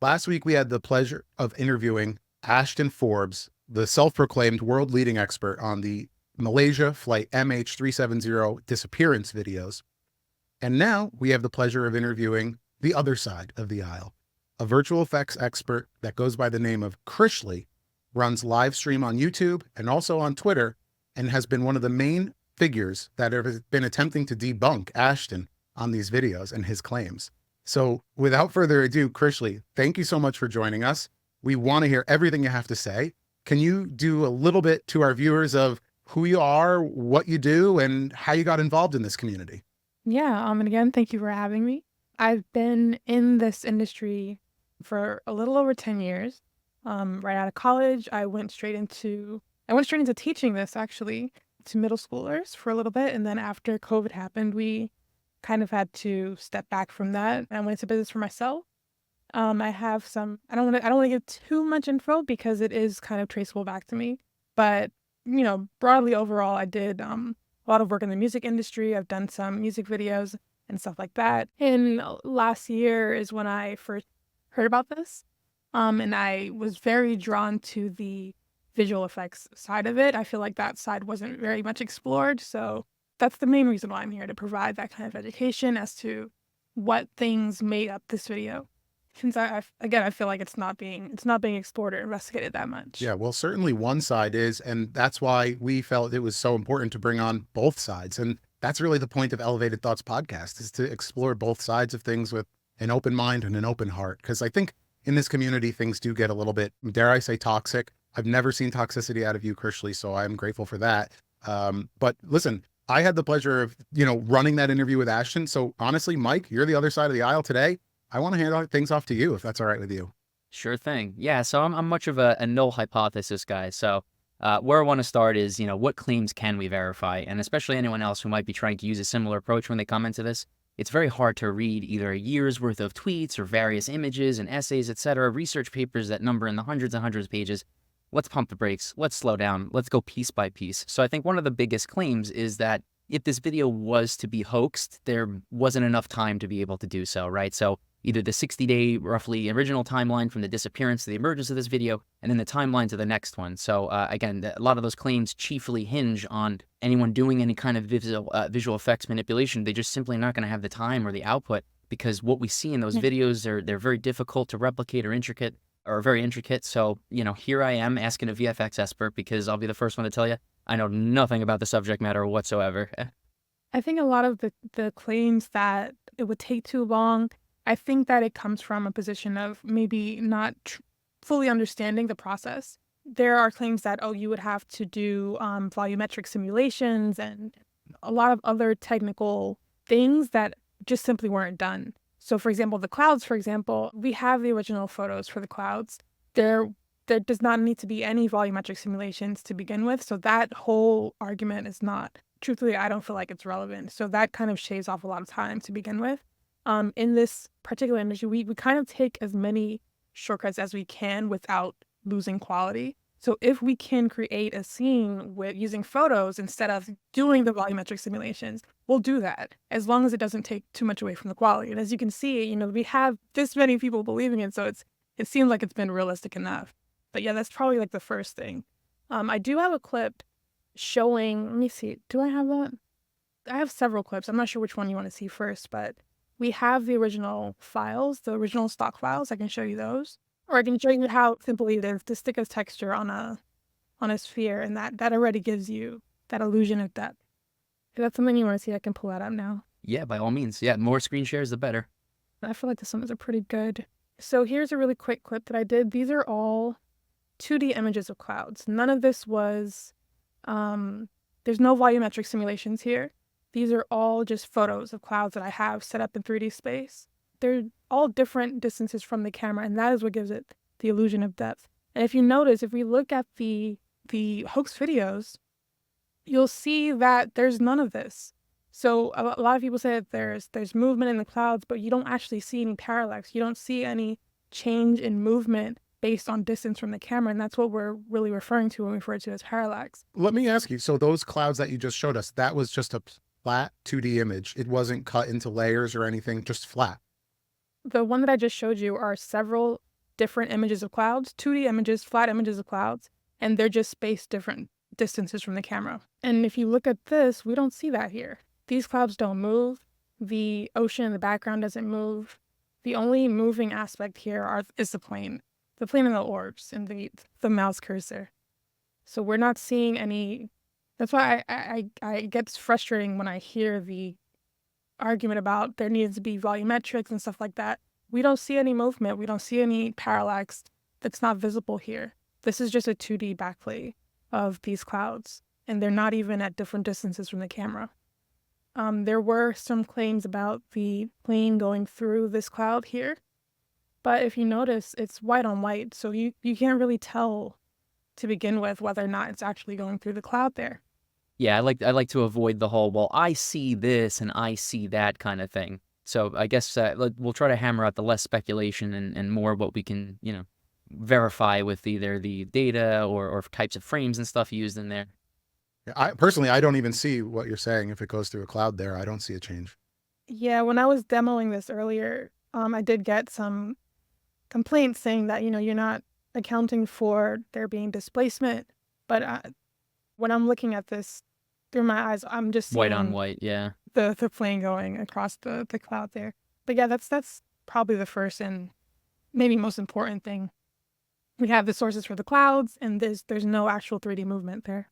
Last week, we had the pleasure of interviewing Ashton Forbes, the self-proclaimed world-leading expert on the Malaysia Flight MH370 disappearance videos. And now we have the pleasure of interviewing the other side of the aisle, a virtual effects expert that goes by the name of Krishly, runs live stream on YouTube and also on Twitter, and has been one of the main figures that have been attempting to debunk Ashton on these videos and his claims. So without further ado, Krishly, thank you so much for joining us. We want to hear everything you have to say. Can you do a little bit to our viewers of who you are, what you do, and how you got involved in this community? Yeah, and again, thank you for having me. I've been in this industry for a little over 10 years. Right out of college, I went straight into teaching this actually to middle schoolers for a little bit. And then after COVID happened, we kind of had to step back from that. I went into business for myself. I have some, I don't want to give too much info because it is kind of traceable back to me. But, broadly overall, I did a lot of work in the music industry. I've done some music videos and stuff like that. And last year is when I first heard about this. And I was very drawn to the visual effects side of it. I feel like that side wasn't very much explored. So that's the main reason why I'm here, to provide that kind of education as to what things made up this video. Since I feel like it's not being explored or investigated that much. Yeah, well, certainly one side is, and that's why we felt it was so important to bring on both sides. And that's really the point of Elevated Thoughts podcast, is to explore both sides of things with an open mind and an open heart. Because I think in this community, things do get a little bit, dare I say, toxic. I've never seen toxicity out of you, Krishly, so I'm grateful for that. But listen, I had the pleasure of, running that interview with Ashton. So honestly, Mike, you're the other side of the aisle today. I want to hand things off to you, if that's all right with you. Sure thing. Yeah, so I'm much of a null hypothesis guy. So where I want to start is, what claims can we verify? And especially anyone else who might be trying to use a similar approach when they come into this, it's very hard to read either a year's worth of tweets or various images and essays, etc., research papers that number in the hundreds and hundreds of pages. Let's pump the brakes. Let's slow down. Let's go piece by piece. So I think one of the biggest claims is that if this video was to be hoaxed, there wasn't enough time to be able to do so, right? So either the 60-day roughly original timeline from the disappearance to the emergence of this video, and then the timeline to the next one. So again, a lot of those claims chiefly hinge on anyone doing any kind of visual effects manipulation. They're just simply not going to have the time or the output, because what we see in those videos, they're very difficult to replicate or very intricate. So, here I am asking a VFX expert, because I'll be the first one to tell you, I know nothing about the subject matter whatsoever. I think a lot of the claims that it would take too long, I think that it comes from a position of maybe not fully understanding the process. There are claims that, you would have to do volumetric simulations and a lot of other technical things that just simply weren't done. So for example, the clouds, we have the original photos for the clouds. There does not need to be any volumetric simulations to begin with. So that whole argument is not, truthfully, I don't feel like it's relevant. So that kind of shaves off a lot of time to begin with. In this particular industry, we kind of take as many shortcuts as we can without losing quality. So if we can create a scene with using photos instead of doing the volumetric simulations, we'll do that, as long as it doesn't take too much away from the quality. And as you can see, we have this many people believing it, so it seems like it's been realistic enough. But yeah, that's probably like the first thing. I do have a clip showing, let me see, do I have that? I have several clips. I'm not sure which one you want to see first, but we have the original files, the original stock files. I can show you those. Or I can show you how simple it is to stick a texture on a sphere, and that already gives you that illusion of depth. If that's something you want to see, I can pull that up now. Yeah, by all means. Yeah, more screen shares, the better. I feel like this one is a pretty good. So here's a really quick clip that I did. These are all 2D images of clouds. None of this was, there's no volumetric simulations here. These are all just photos of clouds that I have set up in 3D space. They're all different distances from the camera, and that is what gives it the illusion of depth. And if you notice, if we look at the hoax videos, you'll see that there's none of this. So a lot of people say that there's movement in the clouds, but you don't actually see any parallax. You don't see any change in movement based on distance from the camera, and that's what we're really referring to when we refer to as parallax. Let me ask you, so those clouds that you just showed us, that was just a flat 2D image. It wasn't cut into layers or anything, just flat. The one that I just showed you are several different images of clouds, 2D images, flat images of clouds, and they're just spaced different distances from the camera. And if you look at this, we don't see that here. These clouds don't move. The ocean in the background doesn't move. The only moving aspect here is the plane and the orbs and the mouse cursor. So we're not seeing any. That's why I get frustrating when I hear the argument about there needs to be volumetrics and stuff like that. We don't see any movement. We don't see any parallax that's not visible here. This is just a 2D backplay of these clouds, and they're not even at different distances from the camera. There were some claims about the plane going through this cloud here, but if you notice, it's white on white, so you can't really tell to begin with whether or not it's actually going through the cloud there. Yeah, I like to avoid the whole, well, I see this and I see that kind of thing. So I guess we'll try to hammer out the less speculation and more what we can, verify with either the data or types of frames and stuff used in there. I don't even see what you're saying. If it goes through a cloud there, I don't see a change. Yeah, when I was demoing this earlier, I did get some complaints saying that, you're not accounting for there being displacement. But when I'm looking at this through my eyes, I'm just seeing white on white, yeah. The plane going across the cloud there. But yeah, that's probably the first and maybe most important thing. We have the sources for the clouds, and there's no actual 3D movement there.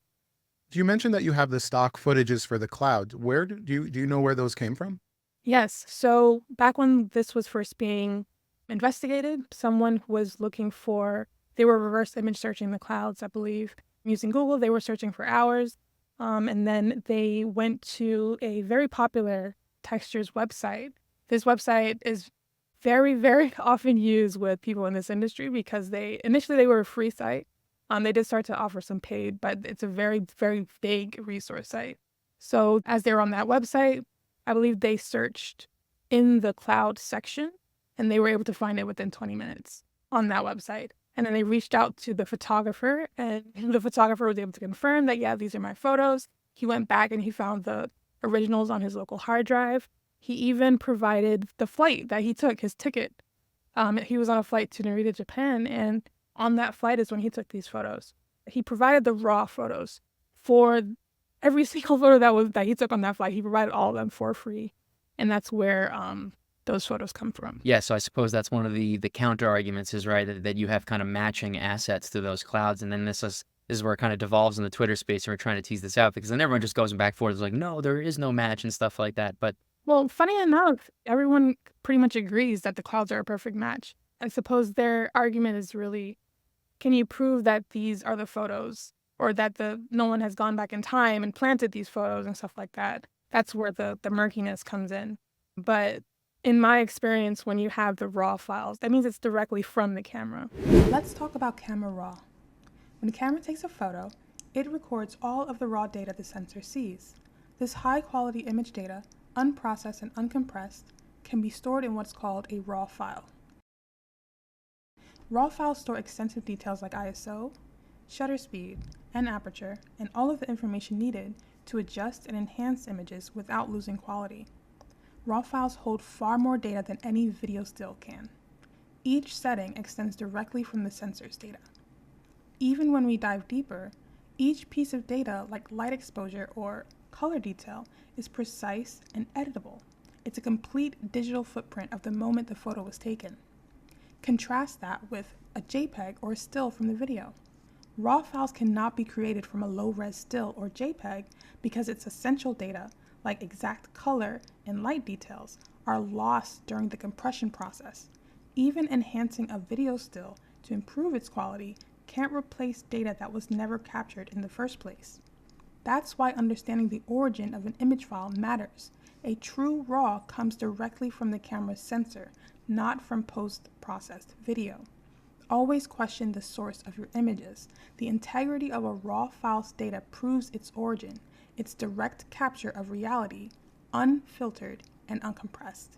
You mentioned that you have the stock footages for the clouds. Where do you know where those came from? Yes. So back when this was first being investigated, someone was they were reverse image searching the clouds, I believe. Using Google, they were searching for hours. And then they went to a very popular textures website. This website is very, very often used with people in this industry because initially they were a free site. They did start to offer some paid, but it's a very, very vague resource site. So as they were on that website, I believe they searched in the cloud section and they were able to find it within 20 minutes on that website. And then they reached out to the photographer, and the photographer was able to confirm that, yeah, these are my photos. He went back and he found the originals on his local hard drive. He even provided the flight that he took, his ticket. He was on a flight to Narita, Japan, and on that flight is when he took these photos. He provided the raw photos for every single photo that he took on that flight. He provided all of them for free, and that's where those photos come from. Yeah, so I suppose that's one of the counter arguments is, right, that you have kind of matching assets to those clouds, and then this is where it kind of devolves in the Twitter space, and we're trying to tease this out, because then everyone just goes back and forth, it's like, no, there is no match and stuff like that. But well, funny enough, everyone pretty much agrees that the clouds are a perfect match. I suppose their argument is really, can you prove that these are the photos, or that no one has gone back in time and planted these photos and stuff like that? That's where the murkiness comes in. But in my experience, when you have the raw files, that means it's directly from the camera. Let's talk about camera raw. When the camera takes a photo, it records all of the raw data the sensor sees. This high-quality image data, unprocessed and uncompressed, can be stored in what's called a raw file. Raw files store extensive details like ISO, shutter speed, and aperture, and all of the information needed to adjust and enhance images without losing quality. Raw files hold far more data than any video still can. Each setting extends directly from the sensor's data. Even when we dive deeper, each piece of data, like light exposure or color detail, is precise and editable. It's a complete digital footprint of the moment the photo was taken. Contrast that with a JPEG or a still from the video. Raw files cannot be created from a low-res still or JPEG because its essential data, like exact color and light details, are lost during the compression process. Even enhancing a video still to improve its quality can't replace data that was never captured in the first place. That's why understanding the origin of an image file matters. A true RAW comes directly from the camera's sensor, not from post-processed video. Always question the source of your images. The integrity of a RAW file's data proves its origin, its direct capture of reality, unfiltered and uncompressed.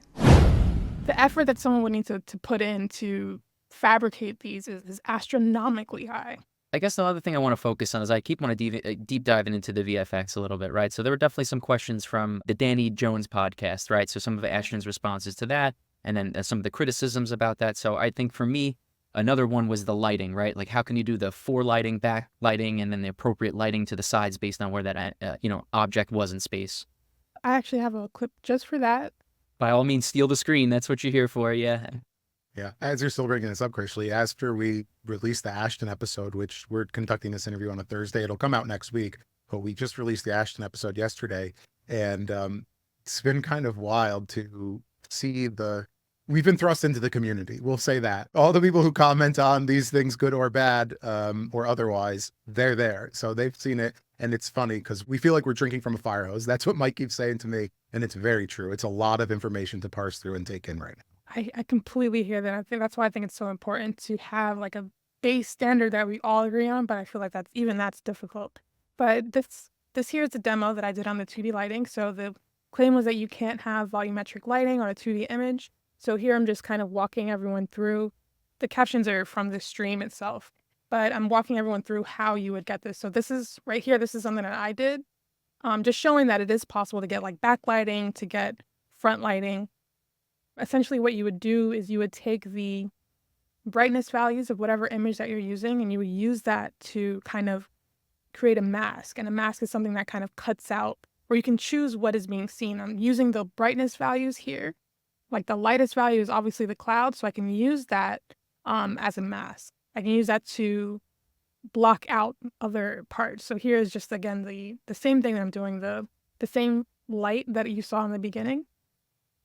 The effort that someone would need to put in to fabricate these is astronomically high. I guess the other thing I want to focus on is I keep want to deep diving into the VFX a little bit, right? So there were definitely some questions from the Danny Jones podcast, right? So some of Ashton's responses to that, and then some of the criticisms about that. So I think for me, Another one was the lighting, right? Like how can you do the forelighting, backlighting, and then the appropriate lighting to the sides based on where that object was in space. I actually have a clip just for that. By all means, steal the screen. That's what you're here for, yeah. Yeah. As you're still bringing this up, Krishly, after we release the Ashton episode, which we're conducting this interview on a Thursday, it'll come out next week, but we just released the Ashton episode yesterday. And it's been kind of wild to see we've been thrust into the community. We'll say that. All the people who comment on these things, good or bad, or otherwise, they're there. So they've seen it. And it's funny because we feel like we're drinking from a fire hose. That's what Mike keeps saying to me. And it's very true. It's a lot of information to parse through and take in right now. I completely hear that. I think that's why I think it's so important to have like a base standard that we all agree on, but I feel like that's difficult. But this here is a demo that I did on the 2D lighting. So the claim was that you can't have volumetric lighting on a 2D image. So here I'm just kind of walking everyone through. The captions are from the stream itself, but I'm walking everyone through how you would get this. So this is right here. This is something that I did, just showing that it is possible to get like backlighting, to get front lighting. Essentially what you would do is you would take the brightness values of whatever image that you're using, and you would use that to kind of create a mask. And a mask is something that kind of cuts out, where you can choose what is being seen. I'm using the brightness values here. Like the lightest value is obviously the cloud, so I can use that as a mask. I can use that to block out other parts. So here is just, again, the same thing that I'm doing, the same light that you saw in the beginning.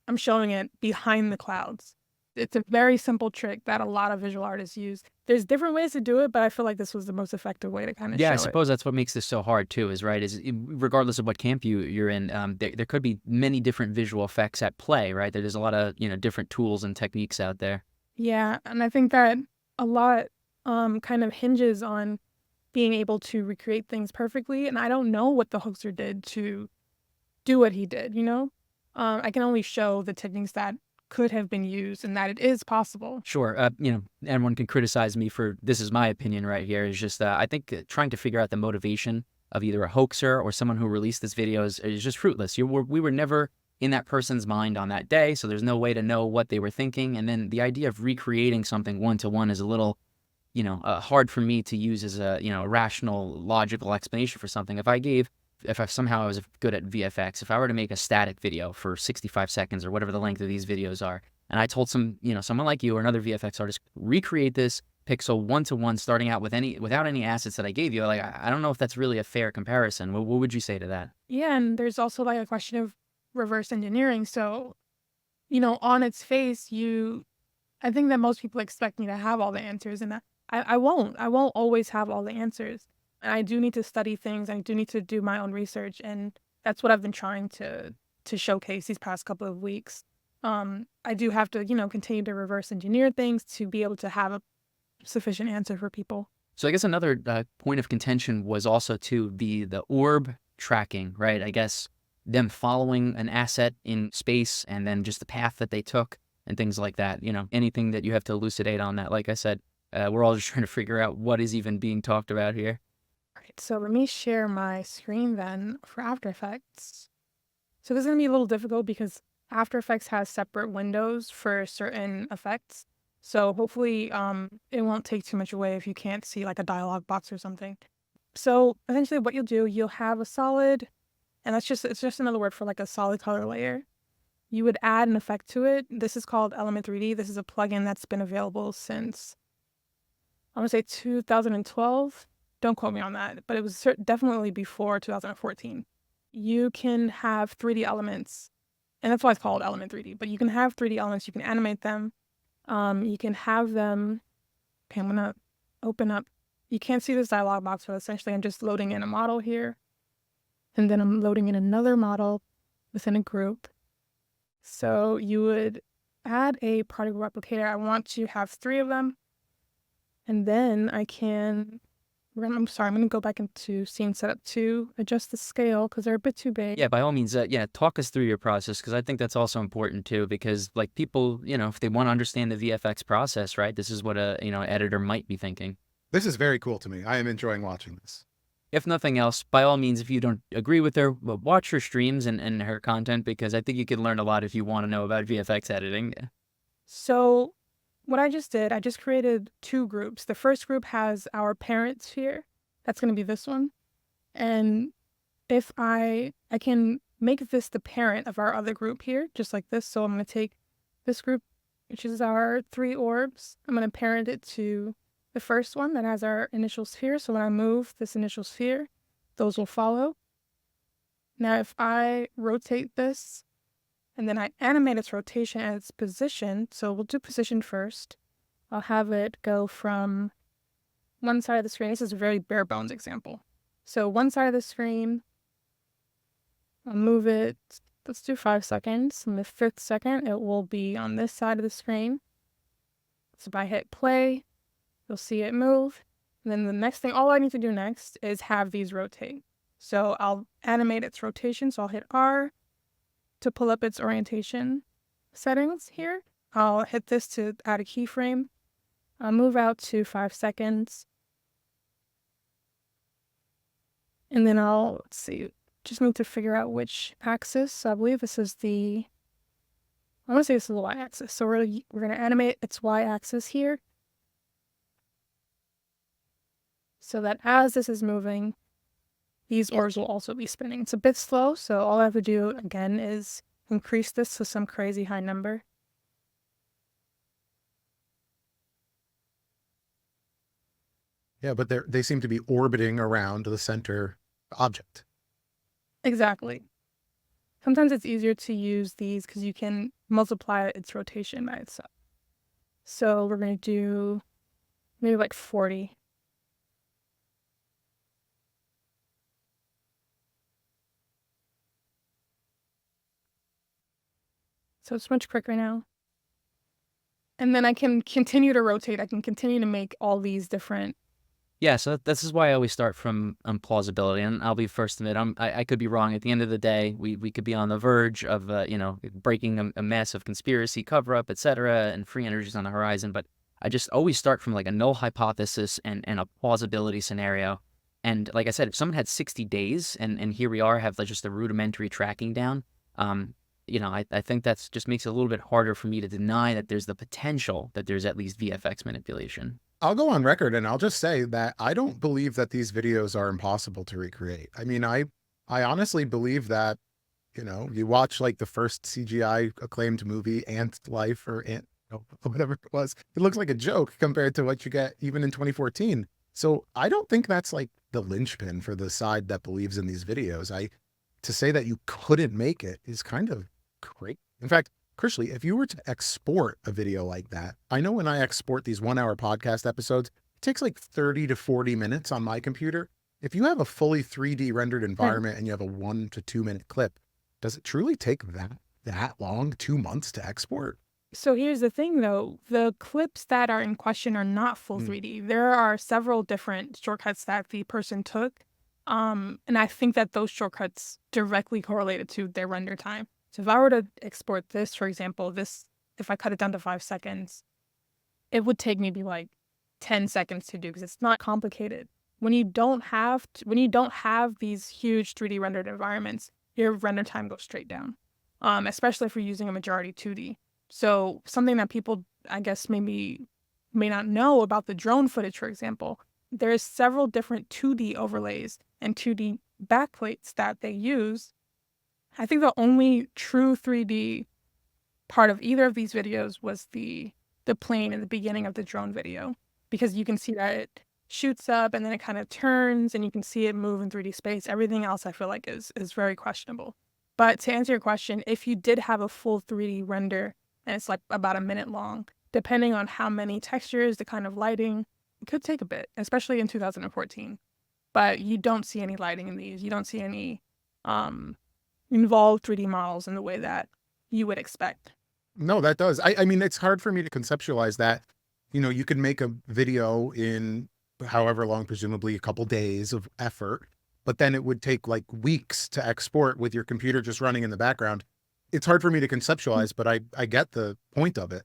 I'm showing it behind the clouds. It's a very simple trick that a lot of visual artists use. There's different ways to do it, but I feel like this was the most effective way to kind of show it. Yeah, I suppose that's what makes this so hard too, is regardless of what camp you're in, there could be many different visual effects at play, right? There's a lot of different tools and techniques out there. Yeah, and I think that a lot kind of hinges on being able to recreate things perfectly, and I don't know what the hoaxer did to do what he did, I can only show the techniques that could have been used and that it is possible. Sure. Everyone can criticize me for, this is my opinion right here, is just I think trying to figure out the motivation of either a hoaxer or someone who released this video is just fruitless. We were never in that person's mind on that day, so there's no way to know what they were thinking. And then the idea of recreating something one-to-one is a little, hard for me to use as a, rational, logical explanation for something. If I somehow was good at VFX, if I were to make a static video for 65 seconds or whatever the length of these videos are, and I told someone like you or another VFX artist, recreate this pixel one-to-one starting out without any assets that I gave you, like, I don't know if that's really a fair comparison. What would you say to that? Yeah, and there's also like a question of reverse engineering. So, on its face, I think that most people expect me to have all the answers, and I won't. I won't always have all the answers. And I do need to study things. I do need to do my own research. And that's what I've been trying to showcase these past couple of weeks. I do have to, continue to reverse engineer things to be able to have a sufficient answer for people. So I guess another point of contention was also to be the orb tracking, right? I guess them following an asset in space and then just the path that they took and things like that. Anything that you have to elucidate on that. Like I said, we're all just trying to figure out what is even being talked about here. All right, so let me share my screen then for After Effects. So this is going to be a little difficult because After Effects has separate windows for certain effects. So hopefully it won't take too much away if you can't see like a dialog box or something. So essentially what you'll have a solid, and it's just another word for like a solid color layer. You would add an effect to it. This is called Element 3D. This is a plugin that's been available since, I'm going to say 2012. Don't quote me on that, but it was definitely before 2014. You can have 3D elements, and that's why it's called Element 3D, but you can have 3D elements, you can animate them, you can have them, okay, I'm gonna open up, you can't see this dialog box, but essentially I'm just loading in a model here, and then I'm loading in another model within a group. So you would add a particle replicator. I want to have 3 of them, and then I'm going to go back into scene setup to adjust the scale because they're a bit too big. Yeah, by all means, talk us through your process, because I think that's also important too, because like people, if they want to understand the VFX process, right, this is what a, editor might be thinking. This is very cool to me. I am enjoying watching this. If nothing else, by all means, if you don't agree with her, watch her streams and her content, because I think you can learn a lot if you want to know about VFX editing. So what I just did, I just created 2 groups. The first group has our parent sphere. That's going to be this one. And if I can make this the parent of our other group here, just like this. So I'm going to take this group, which is our 3 orbs. I'm going to parent it to the first one that has our initial sphere. So when I move this initial sphere, those will follow. Now, if I rotate this and then I animate its rotation and its position, so we'll do position first. I'll have it go from one side of the screen. This is a very bare bones example. So one side of the screen, I'll move it, let's do 5 seconds. In the 5th second, it will be on this side of the screen. So if I hit play, you'll see it move. And then the next thing, all I need to do next is have these rotate. So I'll animate its rotation. So I'll hit R to pull up its orientation settings here. I'll hit this to add a keyframe. I'll move out to 5 seconds. And then let's see, just need to figure out which axis. So I believe this is I want to say this is the y-axis. So we're going to animate its y-axis here. So that as this is moving, these orbs will also be spinning. It's a bit slow, so all I have to do, again, is increase this to some crazy high number. Yeah, but they seem to be orbiting around the center object. Exactly. Sometimes it's easier to use these because you can multiply its rotation by itself. So we're going to do maybe like 40. So it's much quicker now. And then I can continue to rotate. I can continue to make all these different. Yeah, so this is why I always start from plausibility, and I'll be first to admit I could be wrong. At the end of the day, we could be on the verge of breaking a massive conspiracy, cover-up, etc., and free energies on the horizon. But I just always start from like a null hypothesis and a plausibility scenario. And like I said, if someone had 60 days, and here we are, have like just a rudimentary tracking down, I think that's just makes it a little bit harder for me to deny that there's the potential that there's at least VFX manipulation. I'll go on record and I'll just say that I don't believe that these videos are impossible to recreate. I mean, I honestly believe that, you watch like the first CGI acclaimed movie, Ant Life or whatever it was. It looks like a joke compared to what you get even in 2014. So I don't think that's like the linchpin for the side that believes in these videos. To say that you couldn't make it is kind of great. In fact, Krishly, if you were to export a video like that, I know when I export these 1-hour podcast episodes, it takes like 30 to 40 minutes on my computer. If you have a fully 3D rendered environment and you have a 1 to 2 minute clip, does it truly take that long, 2 months to export? So here's the thing though, the clips that are in question are not full 3D. There are several different shortcuts that the person took. And I think that those shortcuts directly correlated to their render time. So if I were to export this, for example, if I cut it down to 5 seconds, it would take maybe like 10 seconds to do because it's not complicated. When you don't have these huge 3D rendered environments, your render time goes straight down, especially if you're using a majority 2D. So something that people, I guess, maybe may not know about the drone footage, for example, there's several different 2D overlays and 2D backplates that they use. I think the only true 3D part of either of these videos was the plane in the beginning of the drone video, because you can see that it shoots up and then it kind of turns and you can see it move in 3D space. Everything else I feel like is very questionable. But to answer your question, if you did have a full 3D render and it's like about a minute long, depending on how many textures, the kind of lighting, it could take a bit, especially in 2014. But you don't see any lighting in these. You don't see any involved 3D models in the way that you would expect. No, that does. I mean, it's hard for me to conceptualize that. You could make a video in however long, presumably a couple days of effort, but then it would take like weeks to export with your computer just running in the background. It's hard for me to conceptualize, but I get the point of it.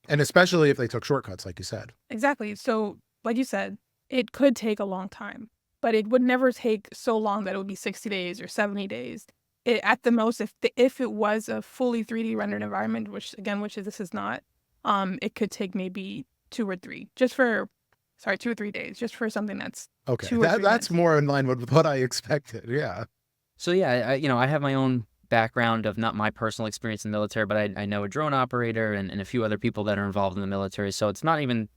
And especially if they took shortcuts, like you said. Exactly. So, like you said, it could take a long time, but it would never take so long that it would be 60 days or 70 days. At the most, if it was a fully 3D rendered environment, which this is not, it could take maybe 2 or 3 days, just for something that's Okay, 2 or 3 that's minutes. more in line with what I expected. Yeah. So yeah, I have my own background of not my personal experience in the military, but I know a drone operator and a few other people that are involved in the military. So it's not even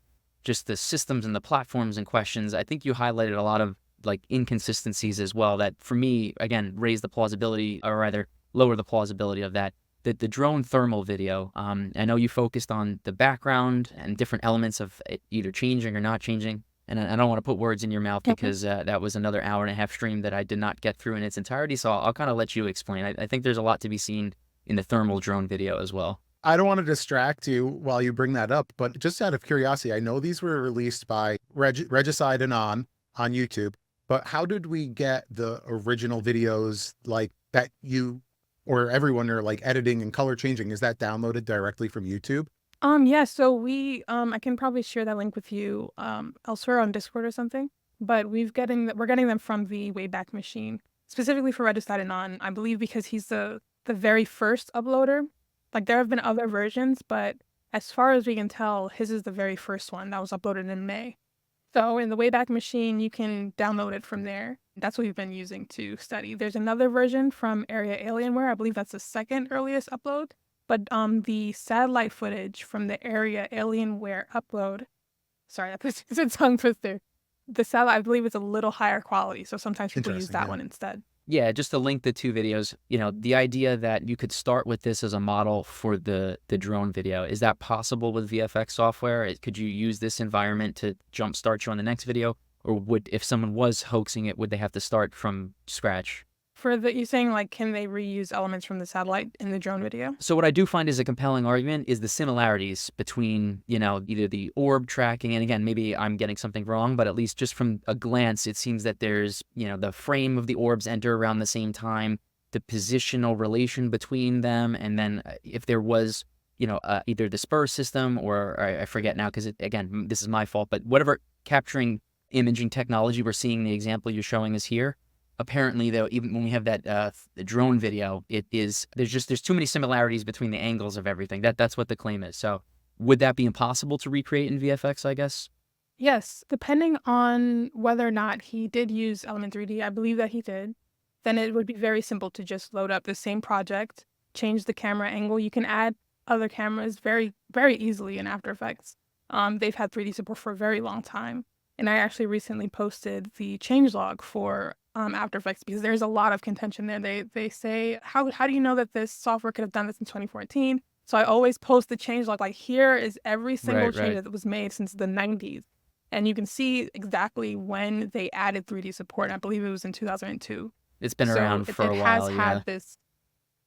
just the systems and the platforms and questions. I think you highlighted a lot of like inconsistencies as well that for me, again, raise the plausibility or rather lower the plausibility of that. The drone thermal video, I know you focused on the background and different elements of it either changing or not changing. And I don't want to put words in your mouth because that was another hour-and-a-half stream that I did not get through in its entirety. So I'll kind of let you explain. I think there's a lot to be seen in the thermal drone video as well. I don't want to distract you while you bring that up, but just out of curiosity, I know these were released by Regicide and on YouTube, but how did we get the original videos like that you or everyone are like editing and color changing? Is that downloaded directly from YouTube? Yeah, so I can probably share that link with you elsewhere on Discord or something. But we're getting them from the Wayback Machine, specifically for Regicide and on, I believe because he's the very first uploader. Like there have been other versions, but as far as we can tell, his is the very first one that was uploaded in May. So in the Wayback Machine, you can download it from there. That's what we've been using to study. There's another version from Area Alienware. I believe that's the second earliest upload. But the satellite footage from the Area Alienware upload, sorry, that's a tongue twister. The satellite, I believe, is a little higher quality. So sometimes people use Interesting, that yeah. one instead. Yeah, just to link the two videos, the idea that you could start with this as a model for the drone video, is that possible with VFX software? Could you use this environment to jumpstart you on the next video? Or if someone was hoaxing it, would they have to start from scratch? You're saying like, can they reuse elements from the satellite in the drone video? So what I do find is a compelling argument is the similarities between, either the orb tracking, and again, maybe I'm getting something wrong, but at least just from a glance, it seems that there's, the frame of the orbs enter around the same time, the positional relation between them, and then if there was, either the spur system or I forget now because, again, this is my fault, but whatever capturing imaging technology we're seeing, the example you're showing is here. Apparently, though, even when we have that the drone video, there's too many similarities between the angles of everything. That's what the claim is. So would that be impossible to recreate in VFX, I guess? Yes, depending on whether or not he did use Element 3D, I believe that he did, then it would be very simple to just load up the same project, change the camera angle. You can add other cameras very, very easily in After Effects. They've had 3D support for a very long time. And I actually recently posted the changelog for After Effects because there's a lot of contention there. They say, how do you know that this software could have done this in 2014? So I always post the changelog, like here is every single change that was made since the 90s. And you can see exactly when they added 3D support. I believe it was in 2002. It's been around for a while, has had this,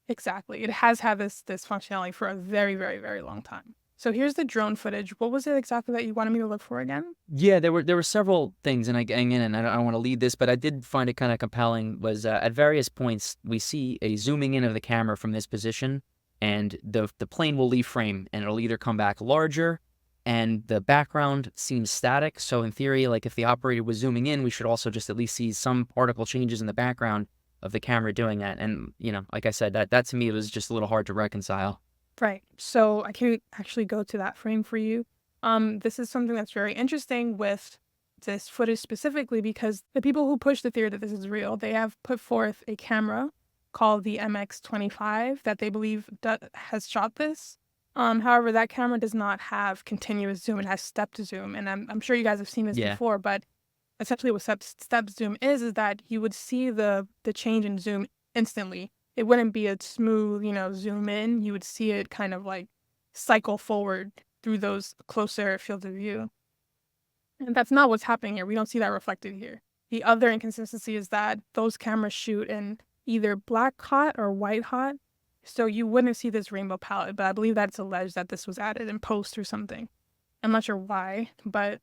exactly. It has had this functionality for a very, very, very long time. So here's the drone footage. What was it exactly that you wanted me to look for again? Yeah, there were several things, and I don't want to lead this, but I did find it kind of compelling. Was at various points we see a zooming in of the camera from this position, and the plane will leave frame, and it'll either come back larger, and the background seems static. So in theory, like if the operator was zooming in, we should also just at least see some particle changes in the background of the camera doing that. And like I said, that to me was just a little hard to reconcile. Right. So I can actually go to that frame for you. This is something that's very interesting with this footage specifically because the people who push the theory that this is real, they have put forth a camera called the MX25 that they believe has shot this. However, that camera does not have continuous zoom. It has step zoom. And I'm sure you guys have seen this before, but essentially what step zoom is that you would see the change in zoom instantly. It wouldn't be a smooth, zoom in. You would see it kind of like cycle forward through those closer fields of view. And that's not what's happening here. We don't see that reflected here. The other inconsistency is that those cameras shoot in either black hot or white hot. So you wouldn't see this rainbow palette, but I believe that's alleged that this was added in post or something. I'm not sure why, but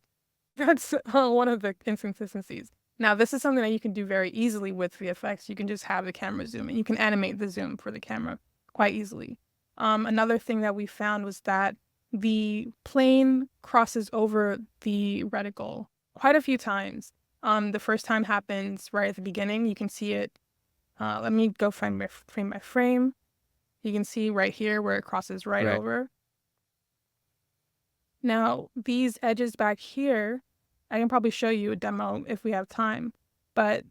that's one of the inconsistencies. Now, this is something that you can do very easily with VFX. You can just have the camera zoom, and you can animate the zoom for the camera quite easily. Another thing that we found was that the plane crosses over the reticle quite a few times. The first time happens right at the beginning. You can see it. Let me go frame by frame. You can see right here where it crosses right over. Now, these edges back here, I can probably show you a demo if we have time, but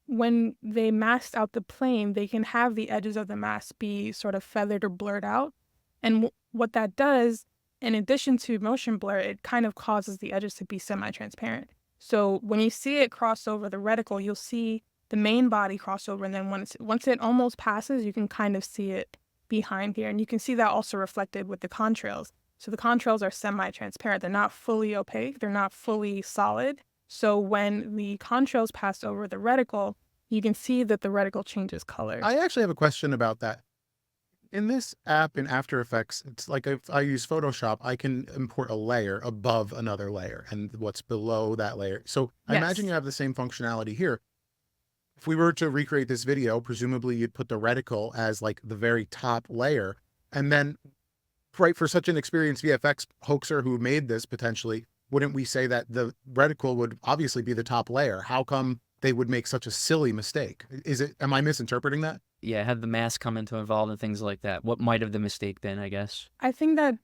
when they masked out the plane, they can have the edges of the mask be sort of feathered or blurred out. And what that does, in addition to motion blur, it kind of causes the edges to be semi-transparent. So when you see it cross over the reticle, you'll see the main body cross over, and then once it almost passes, you can kind of see it behind here. And you can see that also reflected with the contrails. So the contrails are semi-transparent. They're not fully opaque. They're not fully solid. So when the contrails pass over the reticle, you can see that the reticle changes color. I actually have a question about that. In this app in After Effects, it's like if I use Photoshop, I can import a layer above another layer and what's below that layer. So I imagine you have the same functionality here. If we were to recreate this video, presumably you'd put the reticle as like the very top layer. And then, right, for such an experienced VFX hoaxer who made this potentially, wouldn't we say that the reticle would obviously be the top layer? How come they would make such a silly mistake? Am I misinterpreting that? Yeah, had the mask come into involved and things like that. What might have the mistake been, I guess? I think that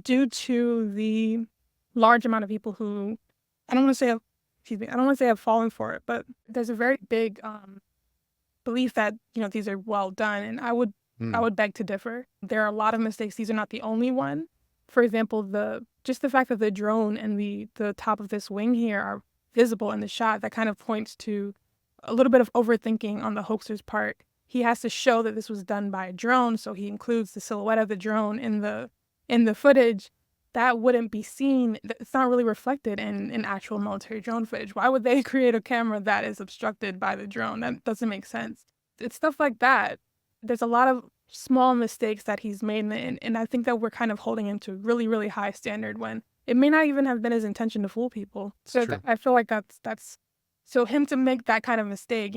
due to the large amount of people who, I don't want to say have fallen for it, but there's a very big belief that, these are well done. And I would beg to differ. There are a lot of mistakes. These are not the only one. For example, just the fact that the drone and the top of this wing here are visible in the shot, that kind of points to a little bit of overthinking on the hoaxer's part. He has to show that this was done by a drone, so he includes the silhouette of the drone in the footage. That wouldn't be seen. It's not really reflected in actual military drone footage. Why would they create a camera that is obstructed by the drone? That doesn't make sense. It's stuff like that. There's a lot of small mistakes that he's made, and I think that we're kind of holding him to a really, really high standard when it may not even have been his intention to fool people. So I feel like that's so him to make that kind of mistake,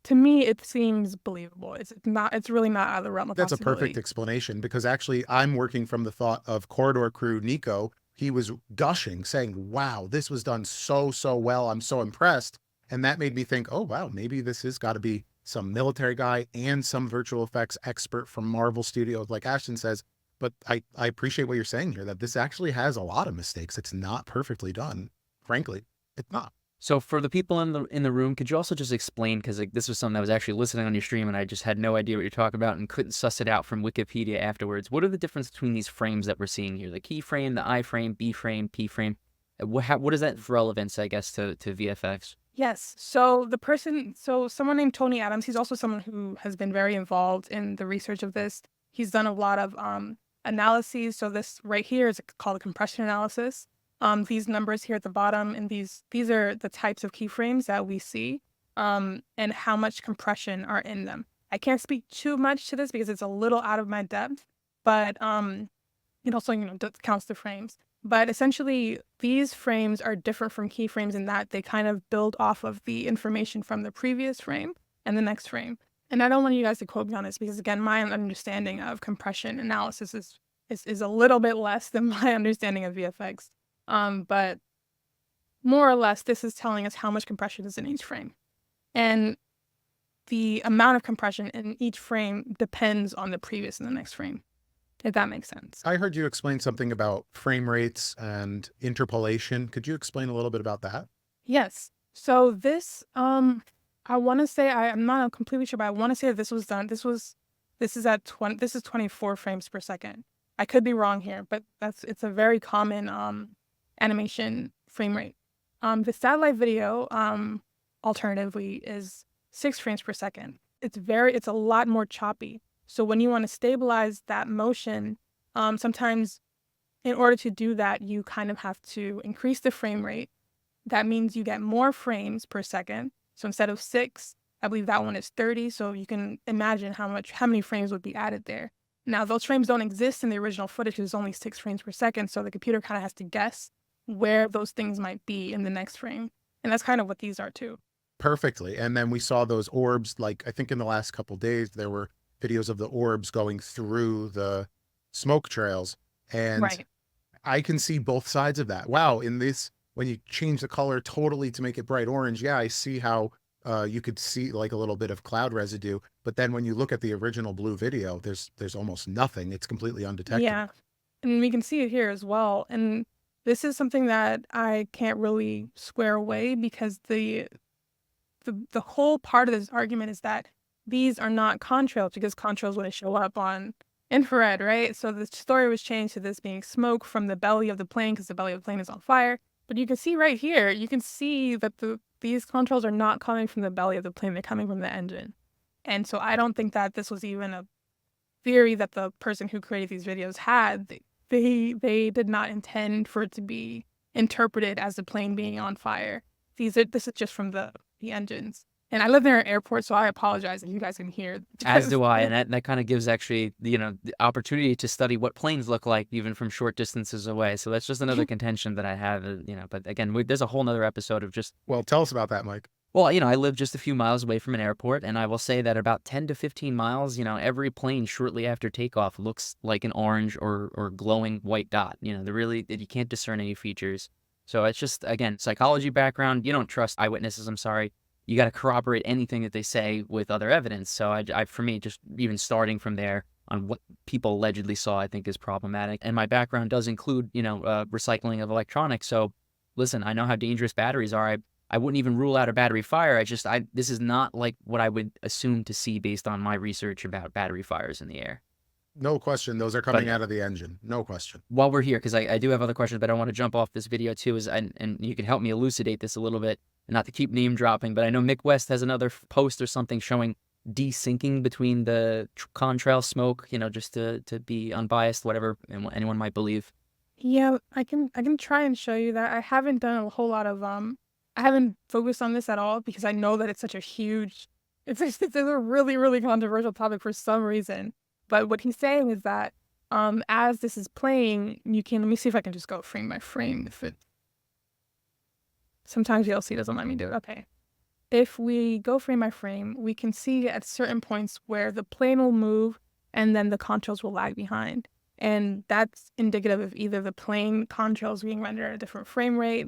to me, it seems believable. It's really not out of the realm of That's a possibility. perfect explanation, because actually I'm working from the thought of corridor crew Nico. He was gushing, saying, wow, this was done so well. I'm so impressed. And that made me think, oh, wow, maybe this has got to be some military guy and some virtual effects expert from Marvel Studios, like Ashton says. But I appreciate what you're saying here, that this actually has a lot of mistakes. It's not perfectly done. Frankly, it's not. So for the people in the room, could you also just explain, because this was something I was actually listening on your stream and I just had no idea what you're talking about and couldn't suss it out from Wikipedia afterwards. What are the difference between these frames that we're seeing here? The key frame, the I frame, B frame, P frame. What is that relevance, I guess, to VFX? Yes. So someone named Tony Adams, he's also someone who has been very involved in the research of this. He's done a lot of analyses. So this right here is called a compression analysis. These numbers here at the bottom, and these are the types of keyframes that we see, and how much compression are in them. I can't speak too much to this because it's a little out of my depth, but it also counts the frames. But essentially, these frames are different from keyframes in that they kind of build off of the information from the previous frame and the next frame. And I don't want you guys to quote me on this because, again, my understanding of compression analysis is a little bit less than my understanding of VFX. But more or less, this is telling us how much compression is in each frame. And the amount of compression in each frame depends on the previous and the next frame, if that makes sense. I heard you explain something about frame rates and interpolation. Could you explain a little bit about that? Yes. So this, I want to say, I'm not completely sure, but I want to say that this was done. This is 24 frames per second. I could be wrong here, but it's a very common animation frame rate. The satellite video alternatively is 6 frames per second. It's a lot more choppy. So when you want to stabilize that motion, sometimes in order to do that, you kind of have to increase the frame rate. That means you get more frames per second. So instead of 6, I believe that one is 30. So you can imagine how many frames would be added there. Now, those frames don't exist in the original footage. There's only 6 frames per second. So the computer kind of has to guess where those things might be in the next frame. And that's kind of what these are too. Perfectly. And then we saw those orbs, like I think in the last couple of days, there were videos of the orbs going through the smoke trails. And Right. I can see both sides of that. Wow. In this, when you change the color totally to make it bright orange, yeah, I see how you could see like a little bit of cloud residue. But then when you look at the original blue video, there's almost nothing. It's completely undetected. Yeah. And we can see it here as well. And this is something that I can't really square away, because the whole part of this argument is that these are not contrails, because contrails wouldn't show up on infrared, right? So the story was changed to this being smoke from the belly of the plane, because the belly of the plane is on fire. But you can see right here, you can see that these contrails are not coming from the belly of the plane, they're coming from the engine. And so I don't think that this was even a theory that the person who created these videos had. They did not intend for it to be interpreted as the plane being on fire. This is just from the engines. And I live near an airport, so I apologize if you guys can hear. As do I, and that kind of gives actually, the opportunity to study what planes look like even from short distances away. So that's just another contention that I have, but again, there's a whole nother episode of just... Well, tell us about that, Mike. Well, I live just a few miles away from an airport, and I will say that about 10 to 15 miles, every plane shortly after takeoff looks like an orange or glowing white dot. You can't discern any features. So it's just, again, psychology background. You don't trust eyewitnesses, I'm sorry. You got to corroborate anything that they say with other evidence. So for me, just even starting from there on what people allegedly saw, I think is problematic. And my background does include, recycling of electronics. So listen, I know how dangerous batteries are. I wouldn't even rule out a battery fire. This is not like what I would assume to see based on my research about battery fires in the air. No question. Those are coming out of the engine. No question. While we're here, because I do have other questions, but I want to jump off this video too, and you can help me elucidate this a little bit, and not to keep name dropping, but I know Mick West has another post or something showing desyncing between the contrail smoke, just to be unbiased, whatever anyone might believe. Yeah, I can try and show you that. I haven't done a whole lot of I haven't focused on this at all, because I know that it's such a huge, it's a really, really controversial topic for some reason. But what he's saying is that as this is playing, let me see if I can just go frame by frame. Sometimes VLC doesn't let me do it. Okay. If we go frame by frame, we can see at certain points where the plane will move and then the contrails will lag behind. And that's indicative of either the plane contrails being rendered at a different frame rate,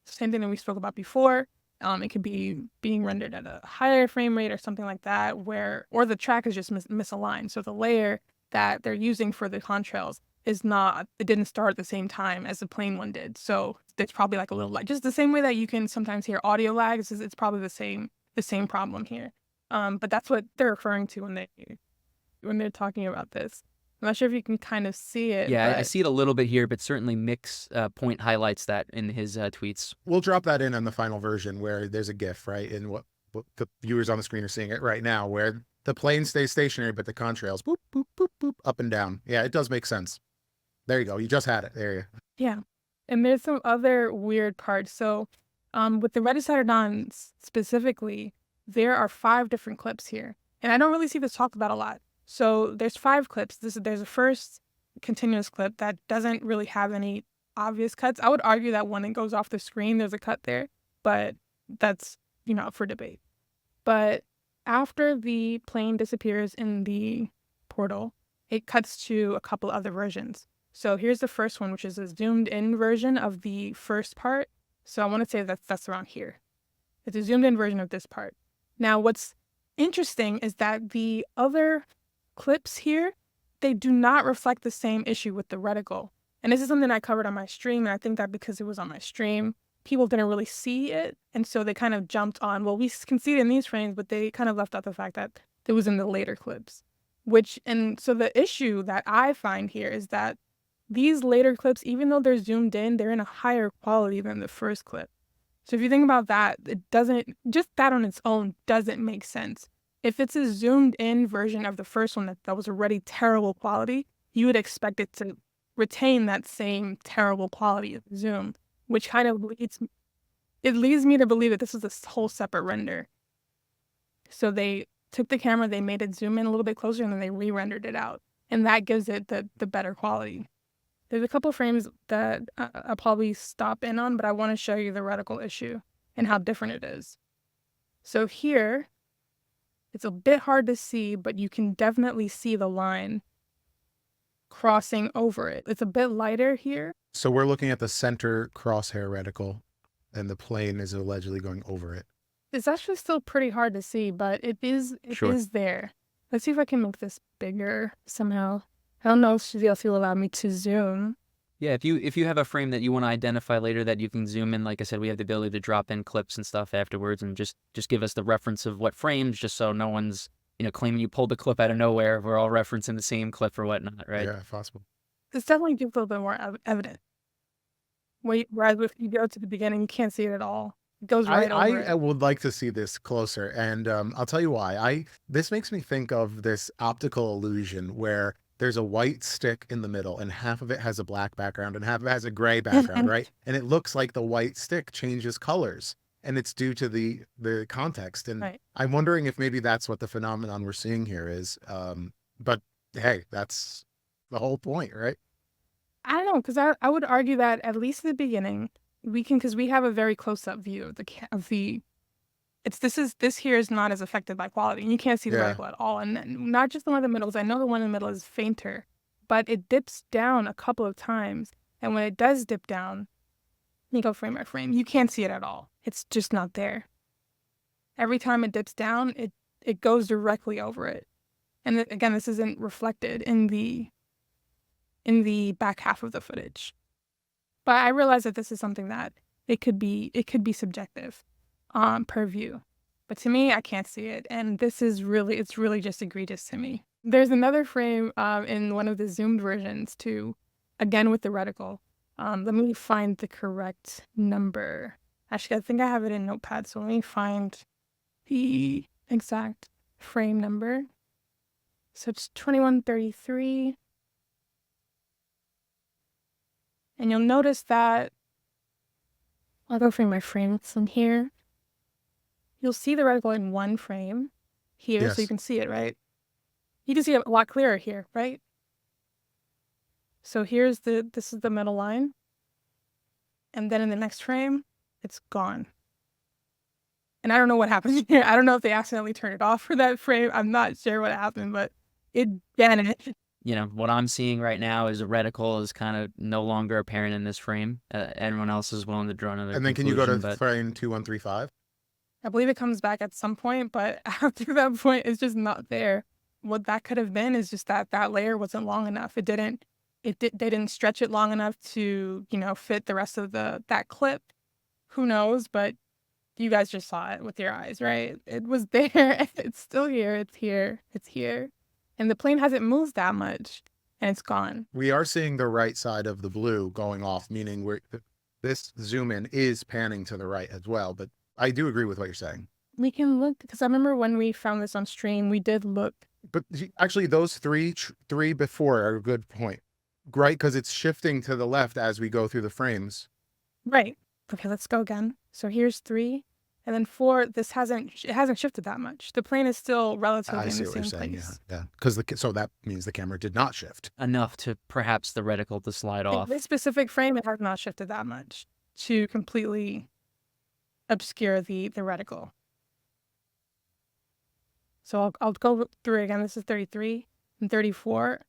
same thing that we spoke about before. It could be being rendered at a higher frame rate or something like that, or the track is just misaligned. So the layer that they're using for the contrails it didn't start at the same time as the plane one did. So there's probably like a little lag, just the same way that you can sometimes hear audio lags. It's probably the same problem here. But that's what they're referring to when they're talking about this. I'm not sure if you can kind of see it. Yeah, but... I see it a little bit here, but certainly Mick's point highlights that in his tweets. We'll drop that in the final version where there's a GIF, right? And what the viewers on the screen are seeing it right now, where the plane stays stationary, but the contrails boop, boop, boop, boop, up and down. Yeah, it does make sense. There you go. You just had it. There you go. Yeah. And there's some other weird parts. So with the Saturdawn specifically, there are 5 different clips here. And I don't really see this talked about a lot. So there's 5 clips. There's a first continuous clip that doesn't really have any obvious cuts. I would argue that when it goes off the screen, there's a cut there, but that's, up for debate. But after the plane disappears in the portal, it cuts to a couple other versions. So here's the first one, which is a zoomed in version of the first part. So I want to say that's around here. It's a zoomed in version of this part. Now, what's interesting is that the other clips here, they do not reflect the same issue with the reticle. And this is something I covered on my stream, and I think that because it was on my stream, people didn't really see it, and so they kind of jumped on, well, we can see it in these frames, but they kind of left out the fact that it was in the later clips. And so the issue that I find here is that these later clips, even though they're zoomed in, they're in a higher quality than the first clip. So if you think about that, just that on its own doesn't make sense. If it's a zoomed in version of the first one that was already terrible quality, you would expect it to retain that same terrible quality of zoom, which kind of leads me to believe that this is a whole separate render. So they took the camera, they made it zoom in a little bit closer, and then they re-rendered it out. And that gives it the better quality. There's a couple frames that I'll probably stop in on, but I want to show you the reticle issue and how different it is. So here, it's a bit hard to see, but you can definitely see the line crossing over it. It's a bit lighter here. So we're looking at the center crosshair reticle, and the plane is allegedly going over it. It's actually still pretty hard to see, but it is Sure. there. Let's see if I can make this bigger somehow. I don't know if VLC will allow me to zoom. Yeah, if you have a frame that you want to identify later that you can zoom in, like I said, we have the ability to drop in clips and stuff afterwards, and just give us the reference of what frames, just so no one's claiming you pulled the clip out of nowhere. We're all referencing the same clip or whatnot, right? Yeah, if possible. It's definitely a little bit more evident. Whereas if you go to the beginning, you can't see it at all. It goes right over I it. would like to see this closer, and I'll tell you why. This makes me think of this optical illusion where there's a white stick in the middle, and half of it has a black background, and half of it has a gray background, right? And it looks like the white stick changes colors, and it's due to the context. And Right. I'm wondering if maybe that's what the phenomenon we're seeing here is. But hey, that's the whole point, right? I don't know, because I would argue that at least at the beginning, because we have a very close-up view of this here is not as affected by quality, and you can't see the Yeah. reticle at all. And not just the one in the middle, 'cause I know the one in the middle is fainter, but it dips down a couple of times. And when it does dip down, you go frame by frame, you can't see it at all. It's just not there. Every time it dips down, it goes directly over it. And again, this isn't reflected in the back half of the footage. But I realize that this is something that it could be subjective per view. But to me, I can't see it. And it's really just egregious to me. There's another frame in one of the zoomed versions too, again with the reticle. Let me find the correct number. Actually, I think I have it in Notepad, so let me find the exact frame number. So it's 2133. And you'll notice that I'll go frame by frame from here. You'll see the reticle in one frame here, Yes. so you can see it, right? You can see it a lot clearer here, right? So this is the middle line. And then in the next frame, it's gone. And I don't know what happened here. I don't know if they accidentally turned it off for that frame. I'm not sure what happened, but it vanished. What I'm seeing right now is a reticle is kind of no longer apparent in this frame. Everyone else is willing to draw another And then can you go to conclusion, but frame 2135? I believe it comes back at some point, but after that point, it's just not there. What that could have been is just that layer wasn't long enough. They didn't stretch it long enough to, fit the rest of that clip. Who knows? But you guys just saw it with your eyes, right? It was there. It's still here. It's here. It's here. And the plane hasn't moved that much, and it's gone. We are seeing the right side of the blue going off, meaning this zoom in is panning to the right as well. But I do agree with what you're saying. We can look, because I remember when we found this on stream, we did look. But actually, those three before are a good point, right? Because it's shifting to the left as we go through the frames. Right. Okay, let's go again. So here's 3, and then 4. It hasn't shifted that much. The plane is still relatively I in see the what you're same saying. place. Yeah. Because so that means the camera did not shift. enough to perhaps the reticle to slide In off. this specific frame, it has not shifted that much to completely obscure the reticle. So I'll go through it again. This is 33 and 34.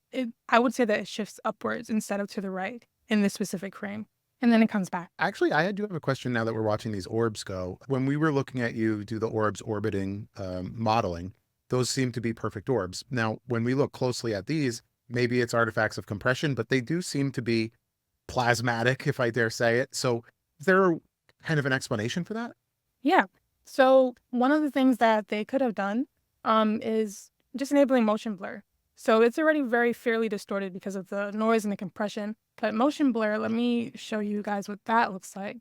I would say that it shifts upwards instead of to the right in this specific frame. And then it comes back. Actually, I do have a question now that we're watching these orbs go. When we were looking at you do the orbs orbiting modeling, those seem to be perfect orbs. Now, when we look closely at these, maybe it's artifacts of compression, but they do seem to be plasmatic, if I dare say it. So is there kind of an explanation for that? Yeah. So one of the things that they could have done is just enabling motion blur. So it's already very fairly distorted because of the noise and the compression. But motion blur, let me show you guys what that looks like.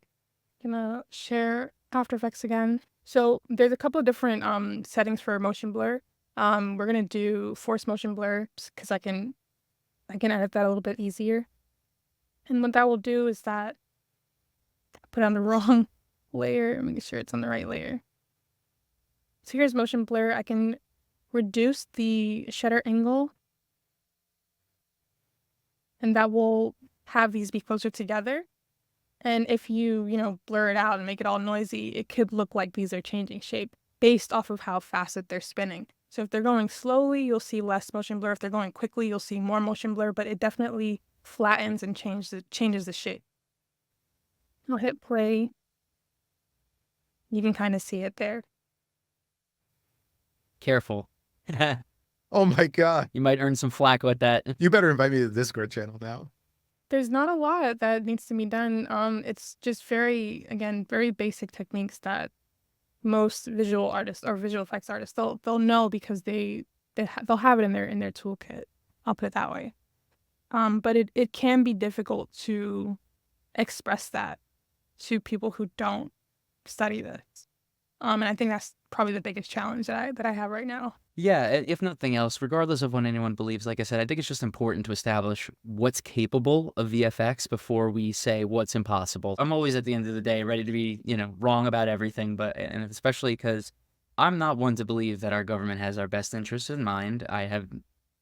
I'm gonna share After Effects again. So there's a couple of different settings for motion blur. We're gonna do force motion blur because I can edit that a little bit easier. And what that will do is that I put on the wrong layer, making sure it's on the right layer. So here's motion blur. I can reduce the shutter angle, and that will have these be closer together. And if you blur it out and make it all noisy, it could look like these are changing shape based off of how fast that they're spinning. So if they're going slowly, you'll see less motion blur. If they're going quickly, you'll see more motion blur, but it definitely flattens and changes the shape. I'll hit play. You can kind of see it there. Careful. Oh my God. You might earn some flack with that. You better invite me to the Discord channel now. There's not a lot that needs to be done. It's just very basic techniques that most visual artists or visual effects artists they'll know because they'll have it in their toolkit. I'll put it that way. But it can be difficult to express that to people who don't study this. And I think that's probably the biggest challenge that I have right now. Yeah, if nothing else, regardless of what anyone believes, like I said, I think it's just important to establish what's capable of VFX before we say what's impossible. I'm always at the end of the day ready to be, wrong about everything, and especially because I'm not one to believe that our government has our best interests in mind. I have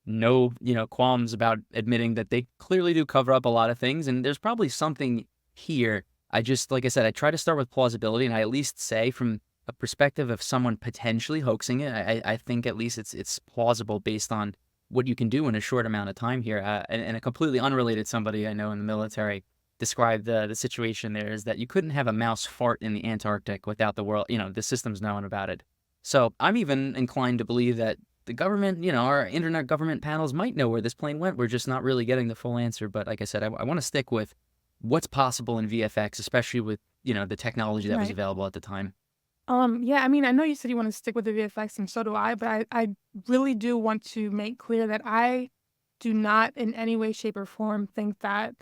no, qualms about admitting that they clearly do cover up a lot of things, and there's probably something here. I just, like I said, I try to start with plausibility, and I at least say from a perspective of someone potentially hoaxing it, I think at least it's plausible based on what you can do in a short amount of time here. And a completely unrelated somebody I know in the military described the situation there is that you couldn't have a mouse fart in the Antarctic without the world, the system's knowing about it. So I'm even inclined to believe that the government, our internet government panels might know where this plane went. We're just not really getting the full answer. But like I said, I want to stick with what's possible in VFX, especially with, the technology that was Right. available at the time. Yeah, I mean, I know you said you want to stick with the VFX, and so do I, but I really do want to make clear that I do not in any way, shape, or form think that,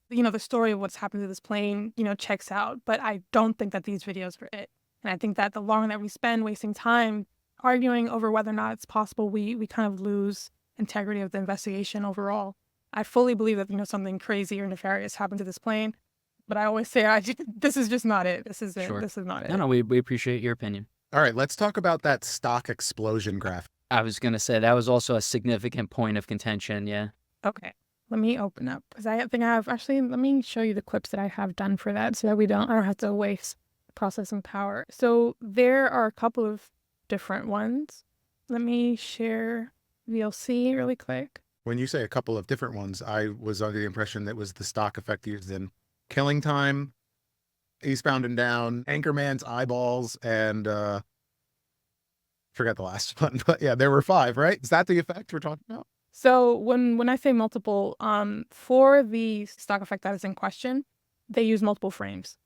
the story of what's happened to this plane, checks out. But I don't think that these videos are it. And I think that the longer that we spend wasting time arguing over whether or not it's possible, we kind of lose integrity of the investigation overall. I fully believe that, something crazy or nefarious happened to this plane. But I always say, this is just not it. This is it. Sure. This is not it. No, we appreciate your opinion. All right, let's talk about that stock explosion graph. I was going to say that was also a significant point of contention, yeah. Okay, let me open up because I think I have actually. Let me show you the clips that I have done for that, so that I don't have to waste processing power. So there are a couple of different ones. Let me share VLC really quick. When you say a couple of different ones, I was under the impression that was the stock effect used in Killing Time, Eastbound and Down, Anchorman's eyeballs, and forget the last one. But yeah, there were 5, right? Is that the effect we're talking about? So when I say multiple, for the stock effect that is in question, they use multiple frames.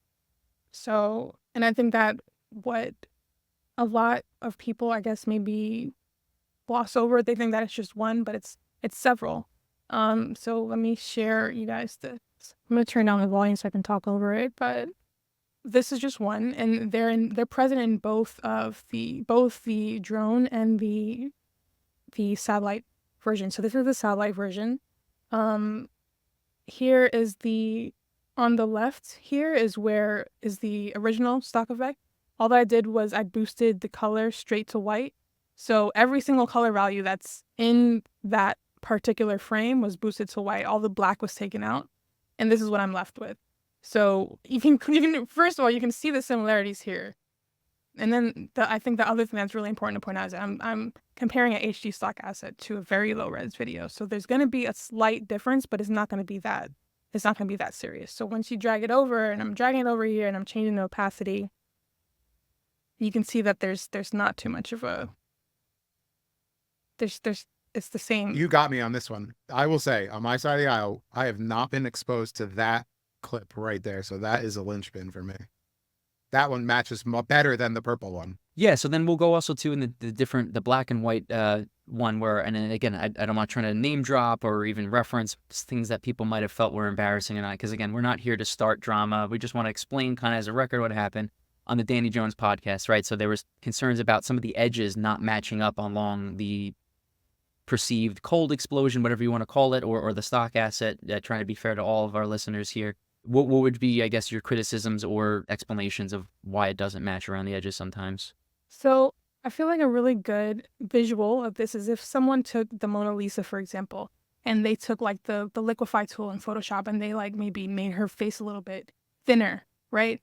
So, and I think that what a lot of people, I guess, maybe gloss over, they think that it's just one, but it's several. So let me share you guys this. I'm gonna turn down the volume so I can talk over it, but this is just one, and they're present in both the drone and the satellite version. So this is the satellite version. Here is on the left here is where is the original stock effect. All that I did was I boosted the color straight to white. So every single color value that's in that particular frame was boosted to white. All the black was taken out. And this is what I'm left with. So you can first of all, you can see the similarities here. And then I think the other thing that's really important to point out is that I'm comparing an HD stock asset to a very low res video. So there's going to be a slight difference, but it's not going to be that serious. So once you drag it over, and I'm dragging it over here and I'm changing the opacity, you can see that there's not too much of a it's the same. You got me on this one. I will say, on my side of the aisle, I have not been exposed to that clip right there. So that is a linchpin for me. That one matches better than the purple one. Yeah, so then we'll go also to in the black and white one where, and then again, I'm not trying to name drop or even reference things that people might have felt were embarrassing or not, because again, we're not here to start drama. We just want to explain kind of as a record what happened on the Danny Jones podcast, right? So there was concerns about some of the edges not matching up along the perceived cold explosion, whatever you want to call it, or the stock asset, trying to be fair to all of our listeners here. What would be, I guess, your criticisms or explanations of why it doesn't match around the edges sometimes? So I feel like a really good visual of this is if someone took the Mona Lisa, for example, and they took like the liquify tool in Photoshop and they like maybe made her face a little bit thinner, right?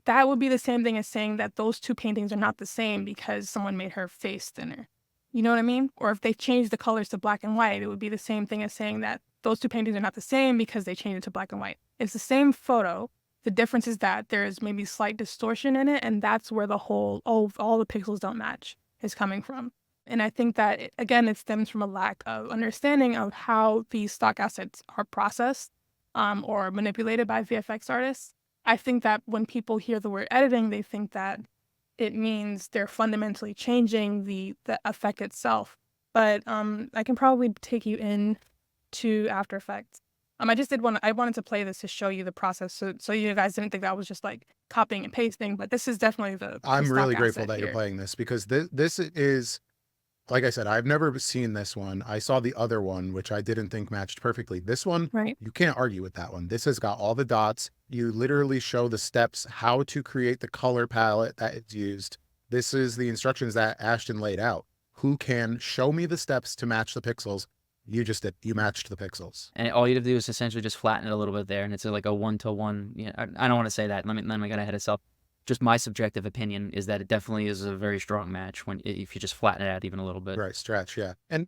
That would be the same thing as saying that those two paintings are not the same because someone made her face thinner. You know what I mean? Or if they changed the colors to black and white, it would be the same thing as saying that those two paintings are not the same because they changed it to black and white. It's the same photo. The difference is that there is maybe slight distortion in it, and that's where the whole, all the pixels don't match is coming from. And I think that, again, it stems from a lack of understanding of how these stock assets are processed or manipulated by VFX artists. I think that when people hear the word editing, they think that it means they're fundamentally changing the effect itself. But I can probably take you in to After Effects. I wanted to play this to show you the process, so you guys didn't think that was just like copying and pasting, but this is definitely the I'm stock really grateful asset that you're here. playing this, because this is, like I said, I've never seen this one. I saw the other one, which I didn't think matched perfectly. This one, Right. you can't argue with that one. This has got all the dots. You literally show the steps, how to create the color palette that is used. This is the instructions that Ashton laid out. Who can show me the steps to match the pixels? You just did. You matched the pixels. And all you have to do is essentially just flatten it a little bit there, and it's like a 1-to-1. You know, I don't want to say that. Let me get ahead of myself. Just my subjective opinion is that it definitely is a very strong match if you just flatten it out even a little bit. Right, stretch, yeah. And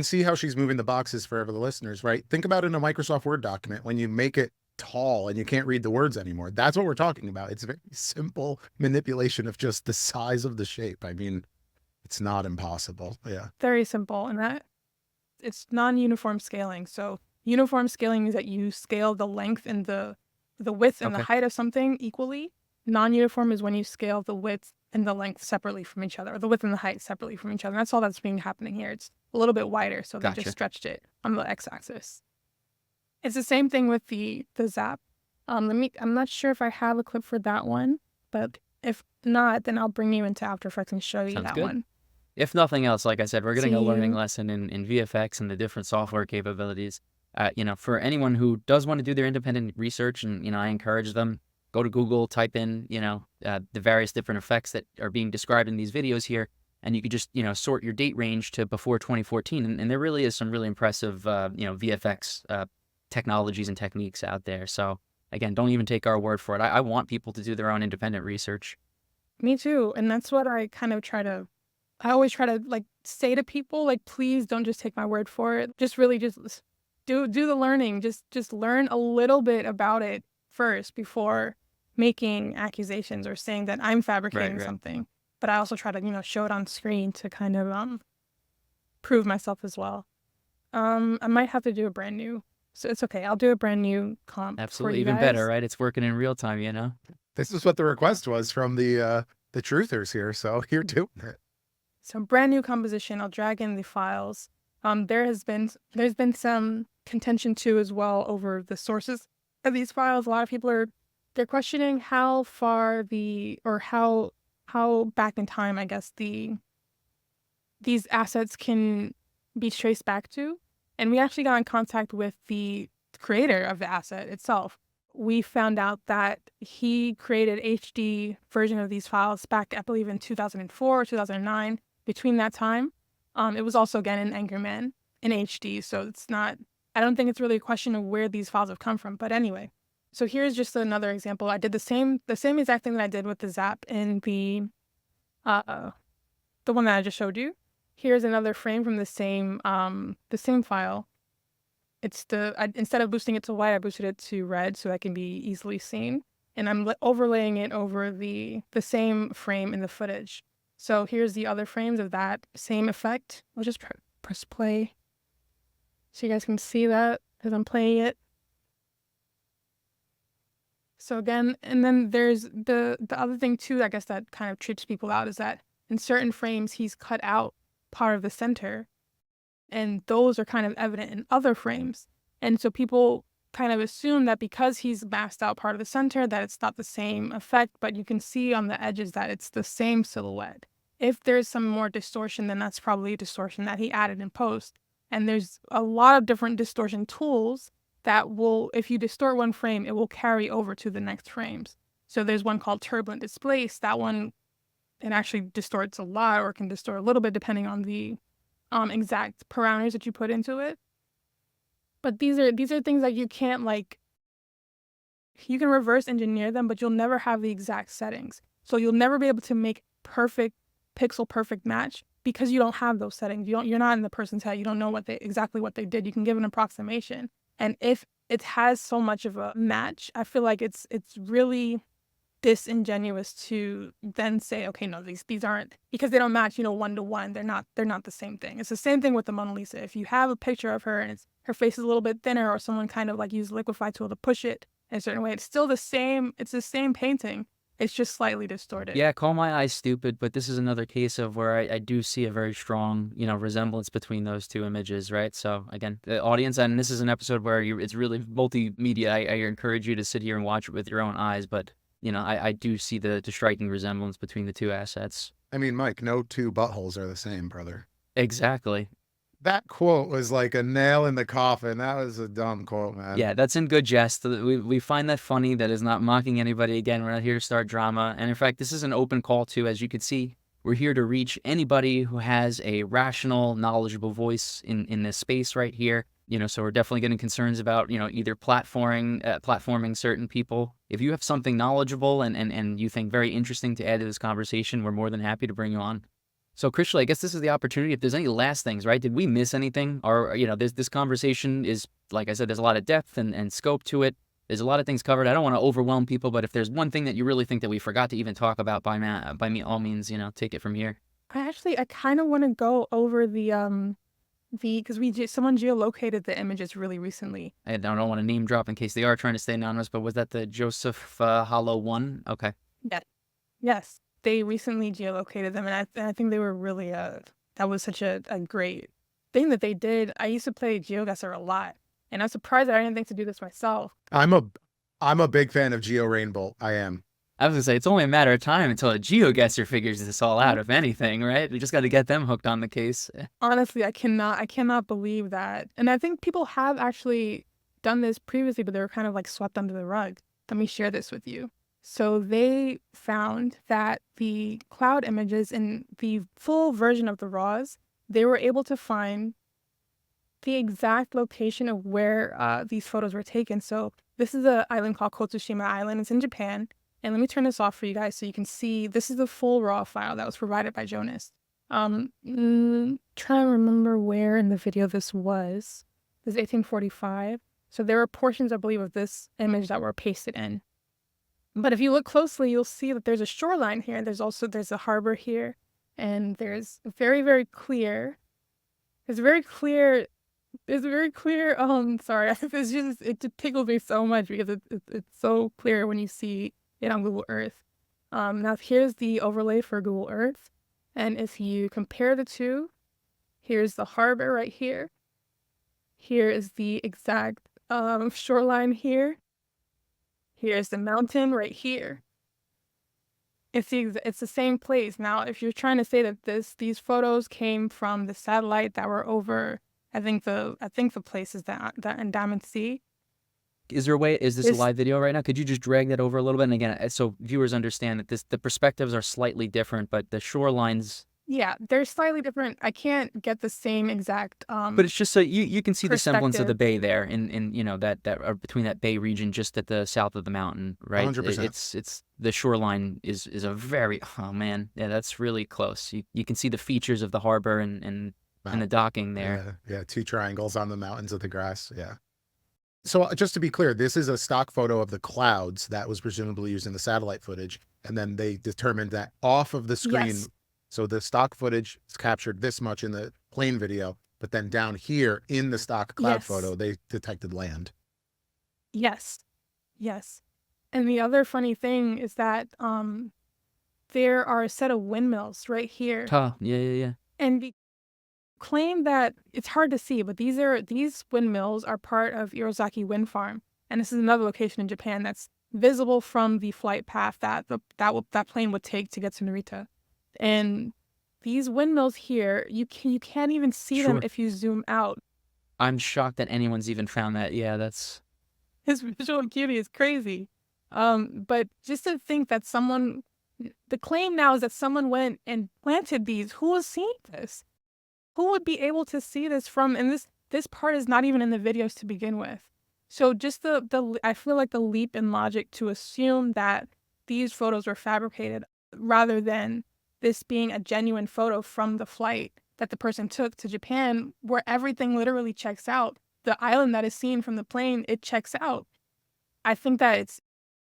see how she's moving the boxes for the listeners, right? Think about it in a Microsoft Word document when you make it tall and you can't read the words anymore. That's what we're talking about. It's a very simple manipulation of just the size of the shape. I mean, it's not impossible. Yeah. Very simple, and that it's non-uniform scaling. So uniform scaling is that you scale the length and the width and the Okay. height of something equally. Non-uniform is when you scale the width and the length separately from each other, or the width and the height separately from each other. And that's all that's being happening here. It's a little bit wider, so they Gotcha. just stretched it on the x-axis. It's the same thing with the zap. I'm not sure if I have a clip for that one, but if not, then I'll bring you into After Effects and show you Sounds that good. one. If nothing else, like I said, we're getting a learning See. lesson in VFX and the different software capabilities. You know, for anyone who does want to do their independent research, and, you know, I encourage them, go to Google, type in, you know, the various different effects that are being described in these videos here, and you could just, you know, sort your date range to before 2014. And there really is some really impressive, you know, VFX technologies and techniques out there. So again, don't even take our word for it. I want people to do their own independent research. Me too. And that's what I always try to like say to people, like, please don't just take my word for it. Just really just do the learning. Just learn a little bit about it first before making accusations or saying that I'm fabricating Right. something. But I also try to, you know, show it on screen to kind of prove myself as well. I might have to do a brand new. So it's okay. I'll do a brand new comp. Absolutely. For you Even guys. better, right? It's working in real time, you know? This is what the request was from the truthers here. So you're doing it. So brand new composition. I'll drag in the files. There's been some contention too as well over the sources of these files. A lot of people they're questioning how far how back in time, I guess, these assets can be traced back to. And we actually got in contact with the creator of the asset itself. We found out that he created HD version of these files back, I believe, in 2004 or 2009. Between that time, it was also again in Anchorman in HD. So I don't think it's really a question of where these files have come from. But anyway, so here's just another example. I did the same exact thing that I did with the zap in the one that I just showed you. Here's another frame from the same file. It's instead of boosting it to white, I boosted it to red so that can be easily seen. And I'm overlaying it over the same frame in the footage. So here's the other frames of that same effect. I'll just press play so you guys can see that as I'm playing it. So again, and then there's the other thing too, I guess, that kind of trips people out is that in certain frames, he's cut out part of the center, and those are kind of evident in other frames. And so people kind of assume that because he's masked out part of the center, that it's not the same effect, but you can see on the edges that it's the same silhouette. If there's some more distortion, then that's probably a distortion that he added in post. And there's a lot of different distortion tools that will, if you distort one frame, it will carry over to the next frames. So there's one called turbulent displace. That one, it actually distorts a lot or can distort a little bit depending on the exact parameters that you put into it. But these are things that you can't you can reverse engineer them, but you'll never have the exact settings. So you'll never be able to make pixel perfect match because you don't have those settings. You're not in the person's head. You don't know exactly what they did. You can give an approximation. And if it has so much of a match, I feel like it's really disingenuous to then say, okay, no, these aren't, because they don't match, one to one. They're not the same thing. It's the same thing with the Mona Lisa. If you have a picture of her and her face is a little bit thinner, or someone kind of like used a liquify tool to push it in a certain way, it's still the same. It's the same painting. It's just slightly distorted. Yeah, call my eyes stupid, but this is another case of where I do see a very strong, resemblance between those two images, right? So again, the audience, and this is an episode where it's really multimedia. I encourage you to sit here and watch it with your own eyes, but I do see the striking resemblance between the two assets. I mean, Mike, no two buttholes are the same, brother. Exactly. That quote was like a nail in the coffin. That was a dumb quote, man. Yeah, that's in good jest. We find that funny. That is not mocking anybody. Again, we're not here to start drama. And in fact, this is an open call to, as you can see, we're here to reach anybody who has a rational, knowledgeable voice in this space right here. So we're definitely getting concerns about, either platforming certain people. If you have something knowledgeable and you think very interesting to add to this conversation, we're more than happy to bring you on. So, Krishly, I guess this is the opportunity. If there's any last things, right? Did we miss anything? Or, this conversation is, like I said, there's a lot of depth and scope to it. There's a lot of things covered. I don't want to overwhelm people, but if there's one thing that you really think that we forgot to even talk about, by me, all means, take it from here. I kind of want to go over because someone geolocated the images really recently. I don't want to name drop in case they are trying to stay anonymous, but was that the Joseph Hollow one? Okay. Yes. They recently geolocated them, and I think they were really that was such a great thing that they did. I used to play GeoGuessr a lot, and I'm surprised that I didn't think to do this myself. I'm a big fan of Geo Rainbow. I am. I was gonna say, it's only a matter of time until a GeoGuessr figures this all out, if anything, right? We just got to get them hooked on the case. Honestly, I cannot believe that. And I think people have actually done this previously, but they were kind of like swept under the rug. Let me share this with you. So they found that the cloud images in the full version of the RAWs, they were able to find the exact location of where these photos were taken. So this is an island called Kotsushima Island. It's in Japan. And let me turn this off for you guys so you can see. This is the full RAW file that was provided by Jonas. Trying to remember where in the video this was. This is 1845. So there were portions, I believe, of this image that were pasted in. But if you look closely, you'll see that there's a shoreline here. There's a harbor here, and there's very, very clear. It's very clear. Sorry, it just tickles me so much because it's so clear when you see it on Google Earth. Now here's the overlay for Google Earth, and if you compare the two, here's the harbor right here. Here is the exact shoreline here. Here's the mountain right here. It's the same place. Now, if you're trying to say that these photos came from the satellite that were over, I think the place is that Andaman Sea. Is there a way? Is this a live video right now? Could you just drag that over a little bit? And again, so viewers understand that the perspectives are slightly different, but the shorelines. Yeah, they're slightly different. I can't get the same exact. But it's just so you can see the semblance of the bay there, in that between that bay region just at the south of the mountain, right? 100%. It's the shoreline is a very, oh man, yeah, that's really close. You can see the features of the harbor and the docking there. Yeah, two triangles on the mountains of the grass. Yeah. So just to be clear, this is a stock photo of the clouds that was presumably used in the satellite footage, and then they determined that off of the screen. Yes. So the stock footage is captured this much in the plane video, but then down here in the stock cloud photo, they detected land. Yes. And the other funny thing is that there are a set of windmills right here. Yeah. And the claim that it's hard to see, but these windmills are part of Irozaki Wind Farm, and this is another location in Japan that's visible from the flight path that that plane would take to get to Narita. And these windmills here, you can't even see them if you zoom out. I'm shocked that anyone's even found that. Yeah, that's his visual acuity is crazy. But just to think that the claim now is that someone went and planted these. Who was seeing this? Who would be able to see this from? And this part is not even in the videos to begin with. So just I feel like the leap in logic to assume that these photos were fabricated rather than this being a genuine photo from the flight that the person took to Japan, where everything literally checks out. The island that is seen from the plane, it checks out. I think that it's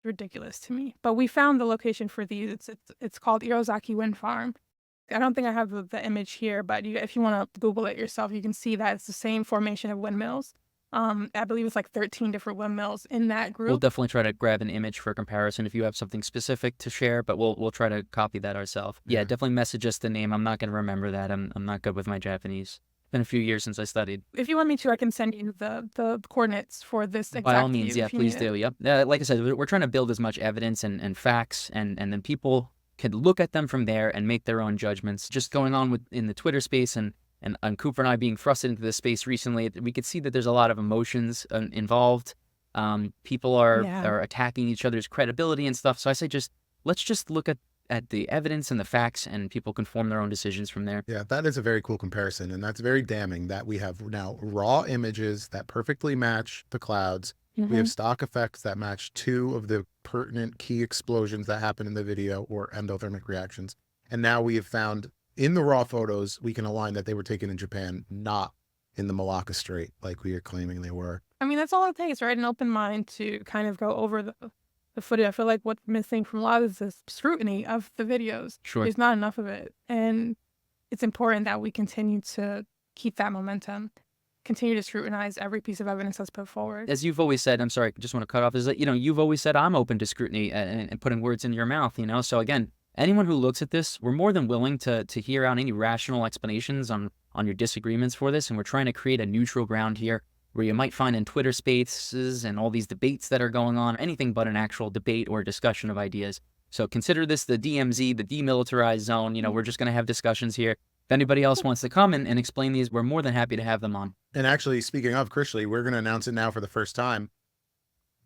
ridiculous to me. But we found the location for these. It's called Irozaki Wind Farm. I don't think I have the image here, but if you want to Google it yourself, you can see that it's the same formation of windmills. I believe it's like 13 different windmills in that group. We'll definitely try to grab an image for comparison if you have something specific to share, but we'll try to copy that ourselves. Yeah, definitely message us the name. I'm not going to remember that. I'm not good with my Japanese. It's been a few years since I studied. If you want me to, I can send you the coordinates for this exact By all means, view yeah, if you please need it. do. Yep. Like I said, we're trying to build as much evidence and facts, and then people can look at them from there and make their own judgments. Just going on in the Twitter space and Cooper and I being thrusted into this space recently, we could see that there's a lot of emotions involved. People are attacking each other's credibility and stuff. So I say let's just look at the evidence and the facts, and people can form their own decisions from there. Yeah, that is a very cool comparison. And that's very damning that we have now raw images that perfectly match the clouds. We have stock effects that match 2 of the pertinent key explosions that happen in the video, or endothermic reactions. And now we have found in the raw photos, we can align that they were taken in Japan, not in the Malacca Strait like we are claiming they were. I mean, that's all it takes, right? An open mind to kind of go over the footage. I feel like what's missing from a lot is this scrutiny of the videos. Sure. There's not enough of it. And it's important that we continue to keep that momentum, continue to scrutinize every piece of evidence that's put forward. As you've always said, I'm sorry, I just want to cut off, is that, you've always said I'm open to scrutiny and putting words in your mouth, So again, anyone who looks at this, we're more than willing to hear out any rational explanations on your disagreements for this, and we're trying to create a neutral ground here where you might find in Twitter spaces and all these debates that are going on, anything but an actual debate or discussion of ideas. So consider this the DMZ, the demilitarized zone. We're just going to have discussions here. If anybody else wants to come and explain these, we're more than happy to have them on. And actually, speaking of Krishly, we're going to announce it now for the first time.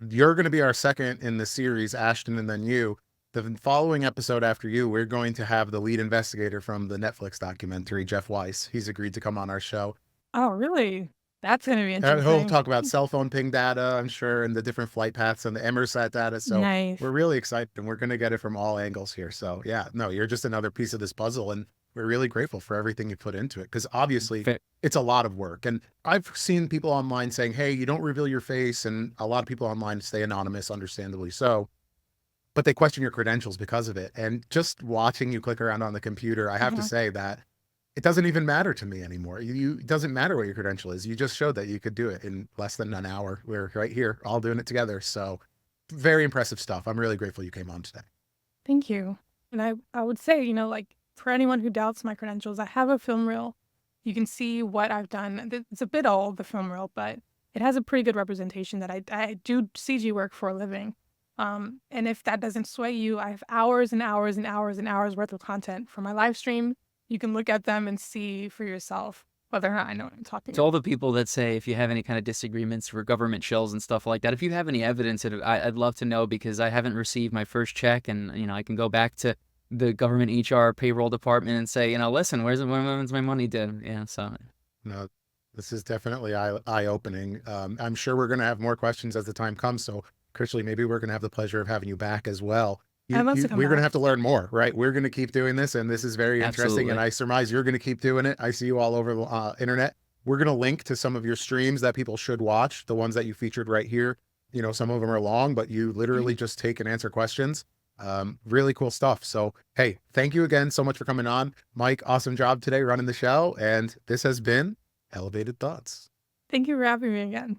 You're going to be our second in the series, Ashton, and then you. The following episode after you, we're going to have the lead investigator from the Netflix documentary, Jeff Weiss. He's agreed to come on our show. Oh, really? That's going to be interesting. He'll talk about cell phone ping data, I'm sure, and the different flight paths and the Emersat data. So Nice. we're really excited, and we're going to get it from all angles here. So yeah, no, you're just another piece of this puzzle, and we're really grateful for everything you put into it, because obviously it's a lot of work. And I've seen people online saying, hey, you don't reveal your face, and a lot of people online stay anonymous, understandably so, but they question your credentials because of it. And just watching you click around on the computer, I have to say that it doesn't even matter to me anymore. It doesn't matter what your credential is. You just showed that you could do it in less than an hour. We're right here, all doing it together. So very impressive stuff. I'm really grateful you came on today. Thank you. And I would say, like, for anyone who doubts my credentials, I have a film reel. You can see what I've done. It's a bit old, the film reel, but it has a pretty good representation that I do CG work for a living. And if that doesn't sway you, I have hours and hours and hours and hours worth of content for my live stream. You can look at them and see for yourself whether or not I know what I'm talking To all the people that say if you have any kind of disagreements for government shells and stuff like that, if you have any evidence, I'd love to know, because I haven't received my first check, and I can go back to the government HR payroll department and say, listen, when's my money due? Yeah, so. No, this is definitely eye-opening. I'm sure we're going to have more questions as the time comes. So Krishly, maybe we're going to have the pleasure of having you back as well. I'd love to come we're going to back. have to learn more, right? We're going to keep doing this, and this is very interesting. Absolutely. And I surmise you're going to keep doing it. I see you all over the internet. We're going to link to some of your streams that people should watch, the ones that you featured right here. Some of them are long, but you literally just take and answer questions. Really cool stuff. So, hey, thank you again so much for coming on. Mike, awesome job today running the show. And this has been Elevated Thoughts. Thank you for having me again.